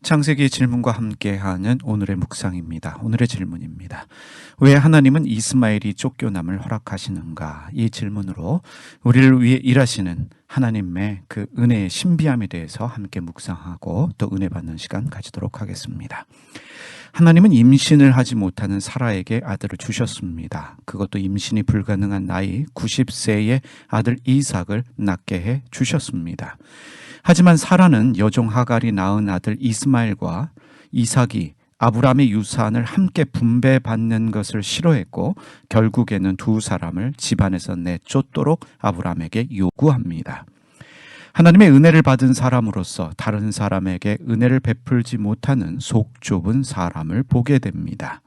창세기 질문과 함께하는 오늘의 묵상입니다. 오늘의 질문입니다. 왜 하나님은 이스마엘이 쫓겨남을 허락하시는가? 이 질문으로 우리를 위해 일하시는 하나님의 그 은혜의 신비함에 대해서 함께 묵상하고 또 은혜 받는 시간 가지도록 하겠습니다. 하나님은 임신을 하지 못하는 사라에게 아들을 주셨습니다. 그것도 임신이 불가능한 나이 90세의 아들 이삭을 낳게 해 주셨습니다. 하지만 사라는 여종 하갈이 낳은 아들 이스마엘과 이삭이 아브라함의 유산을 함께 분배받는 것을 싫어했고 결국에는 두 사람을 집안에서 내쫓도록 아브라함에게 요구합니다. 하나님의 은혜를 받은 사람으로서 다른 사람에게 은혜를 베풀지 못하는 속 좁은 사람을 보게 됩니다.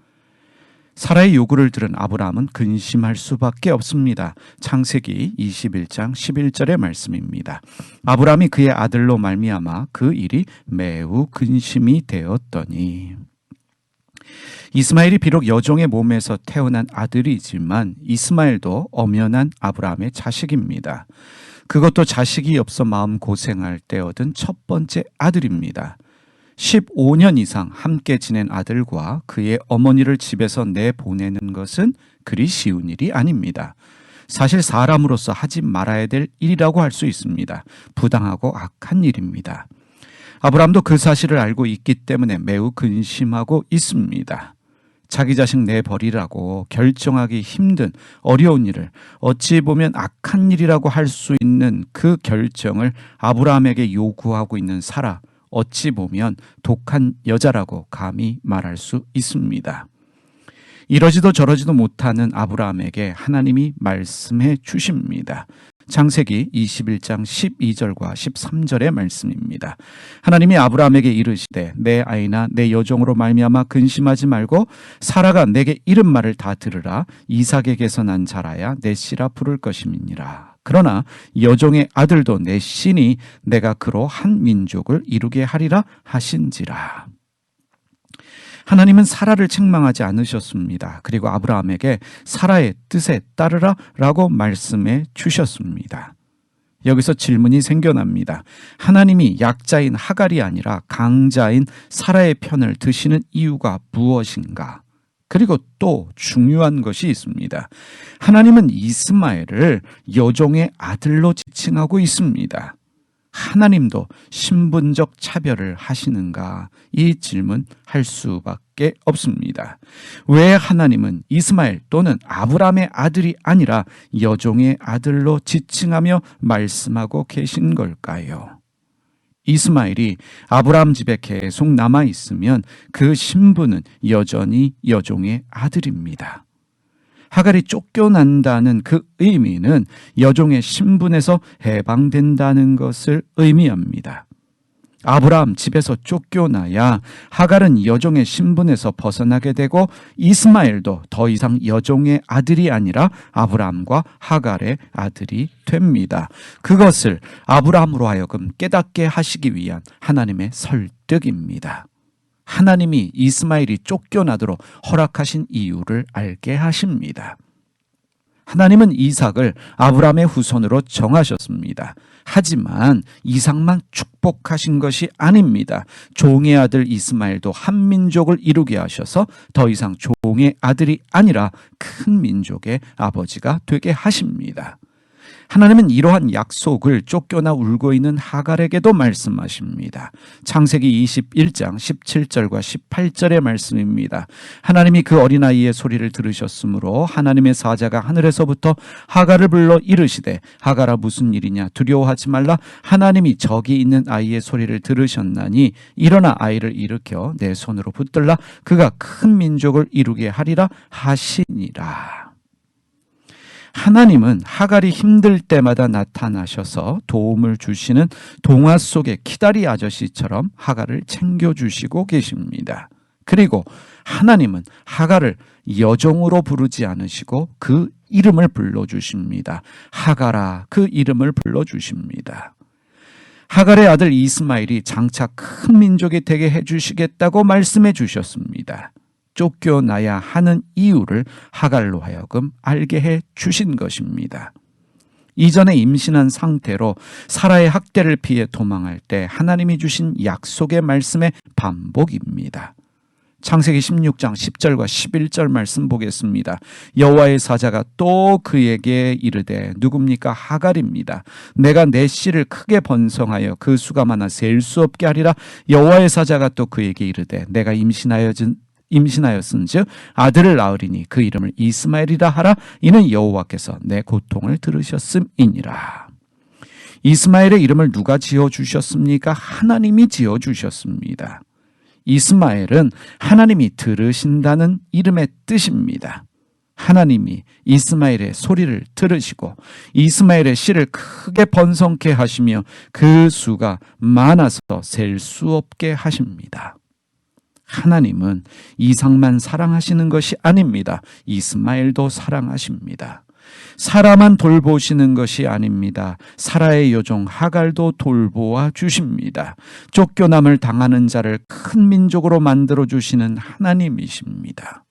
사라의 요구를 들은 아브라함은 근심할 수밖에 없습니다. 창세기 21장 11절의 말씀입니다. 아브라함이 그의 아들로 말미암아 그 일이 매우 근심이 되었더니. 이스마엘이 비록 여종의 몸에서 태어난 아들이지만 이스마엘도 엄연한 아브라함의 자식입니다. 그것도 자식이 없어 마음 고생할 때 얻은 첫 번째 아들입니다. 15년 이상 함께 지낸 아들과 그의 어머니를 집에서 내보내는 것은 그리 쉬운 일이 아닙니다. 사실 사람으로서 하지 말아야 될 일이라고 할 수 있습니다. 부당하고 악한 일입니다. 아브라함도 그 사실을 알고 있기 때문에 매우 근심하고 있습니다. 자기 자식 내버리라고 결정하기 힘든 어려운 일을 어찌 보면 악한 일이라고 할 수 있는 그 결정을 아브라함에게 요구하고 있는 사라, 어찌 보면 독한 여자라고 감히 말할 수 있습니다. 이러지도 저러지도 못하는 아브라함에게 하나님이 말씀해 주십니다. 창세기 21장 12절과 13절의 말씀입니다. 하나님이 아브라함에게 이르시되 내 아이나 내 여종으로 말미암아 근심하지 말고 사라가 내게 이른 말을 다 들으라. 이삭에게서 난 자라야 내 씨라 부를 것임이니라. 그러나 여종의 아들도 내 씨니 내가 그로 한 민족을 이루게 하리라 하신지라. 하나님은 사라를 책망하지 않으셨습니다. 그리고 아브라함에게 사라의 뜻에 따르라 라고 말씀해 주셨습니다. 여기서 질문이 생겨납니다. 하나님이 약자인 하갈이 아니라 강자인 사라의 편을 드시는 이유가 무엇인가? 그리고 또 중요한 것이 있습니다. 하나님은 이스마엘을 여종의 아들로 지칭하고 있습니다. 하나님도 신분적 차별을 하시는가? 이 질문 할 수밖에 없습니다. 왜 하나님은 이스마엘 또는 아브라함의 아들이 아니라 여종의 아들로 지칭하며 말씀하고 계신 걸까요? 이스마엘이 아브라함 집에 계속 남아있으면 그 신분은 여전히 여종의 아들입니다. 하갈이 쫓겨난다는 그 의미는 여종의 신분에서 해방된다는 것을 의미합니다. 아브라함 집에서 쫓겨나야 하갈은 여종의 신분에서 벗어나게 되고 이스마엘도 더 이상 여종의 아들이 아니라 아브라함과 하갈의 아들이 됩니다. 그것을 아브라함으로 하여금 깨닫게 하시기 위한 하나님의 설득입니다. 하나님이 이스마엘이 쫓겨나도록 허락하신 이유를 알게 하십니다. 하나님은 이삭을 아브라함의 후손으로 정하셨습니다. 하지만 이삭만 축복하신 것이 아닙니다. 종의 아들 이스마엘도 한 민족을 이루게 하셔서 더 이상 종의 아들이 아니라 큰 민족의 아버지가 되게 하십니다. 하나님은 이러한 약속을 쫓겨나 울고 있는 하갈에게도 말씀하십니다. 창세기 21장 17절과 18절의 말씀입니다. 하나님이 그 어린아이의 소리를 들으셨으므로 하나님의 사자가 하늘에서부터 하갈을 불러 이르시되 하갈아 무슨 일이냐 두려워하지 말라. 하나님이 저기 있는 아이의 소리를 들으셨나니 일어나 아이를 일으켜 내 손으로 붙들라. 그가 큰 민족을 이루게 하리라 하시니라. 하나님은 하갈이 힘들 때마다 나타나셔서 도움을 주시는 동화 속의 키다리 아저씨처럼 하갈을 챙겨주시고 계십니다. 그리고 하나님은 하갈을 여종으로 부르지 않으시고 그 이름을 불러주십니다. 하갈아, 그 이름을 불러주십니다. 하갈의 아들 이스마엘이 장차 큰 민족이 되게 해주시겠다고 말씀해 주셨습니다. 쫓겨나야 하는 이유를 하갈로 하여금 알게 해 주신 것입니다. 이전에 임신한 상태로 사라의 학대를 피해 도망할 때 하나님이 주신 약속의 말씀의 반복입니다. 창세기 16장 10절과 11절 말씀 보겠습니다. 여호와의 사자가 또 그에게 이르되 누굽니까? 하갈입니다. 내가 내 씨를 크게 번성하여 그 수가 많아 셀 수 없게 하리라. 여호와의 사자가 또 그에게 이르되 내가 임신하였은즉 아들을 낳으리니 그 이름을 이스마엘이라 하라. 이는 여호와께서 내 고통을 들으셨음이니라. 이스마엘의 이름을 누가 지어주셨습니까? 하나님이 지어주셨습니다. 이스마엘은 하나님이 들으신다는 이름의 뜻입니다. 하나님이 이스마엘의 소리를 들으시고 이스마엘의 씨를 크게 번성케 하시며 그 수가 많아서 셀 수 없게 하십니다. 하나님은 이삭만 사랑하시는 것이 아닙니다. 이스마엘도 사랑하십니다. 사라만 돌보시는 것이 아닙니다. 사라의 여종 하갈도 돌보아 주십니다. 쫓겨남을 당하는 자를 큰 민족으로 만들어 주시는 하나님이십니다.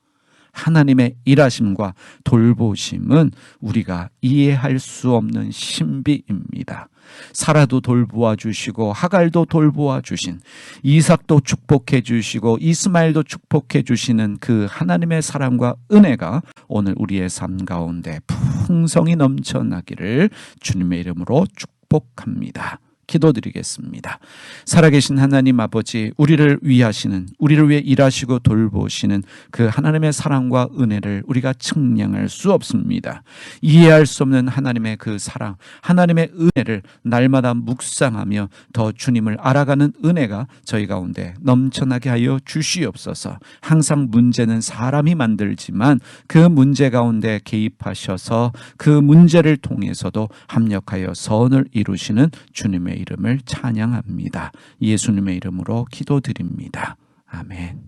하나님의 일하심과 돌보심은 우리가 이해할 수 없는 신비입니다. 사라도 돌보아 주시고 하갈도 돌보아 주신, 이삭도 축복해 주시고 이스마엘도 축복해 주시는 그 하나님의 사랑과 은혜가 오늘 우리의 삶 가운데 풍성히 넘쳐나기를 주님의 이름으로 축복합니다. 기도드리겠습니다. 살아계신 하나님 아버지, 우리를 위하시는, 우리를 위해 일하시고 돌보시는 그 하나님의 사랑과 은혜를 우리가 측량할 수 없습니다. 이해할 수 없는 하나님의 그 사랑, 하나님의 은혜를 날마다 묵상하며 더 주님을 알아가는 은혜가 저희 가운데 넘쳐나게 하여 주시옵소서. 항상 문제는 사람이 만들지만 그 문제 가운데 개입하셔서 그 문제를 통해서도 합력하여 선을 이루시는 주님의 이름을 찬양합니다. 예수님의 이름으로 기도드립니다. 아멘.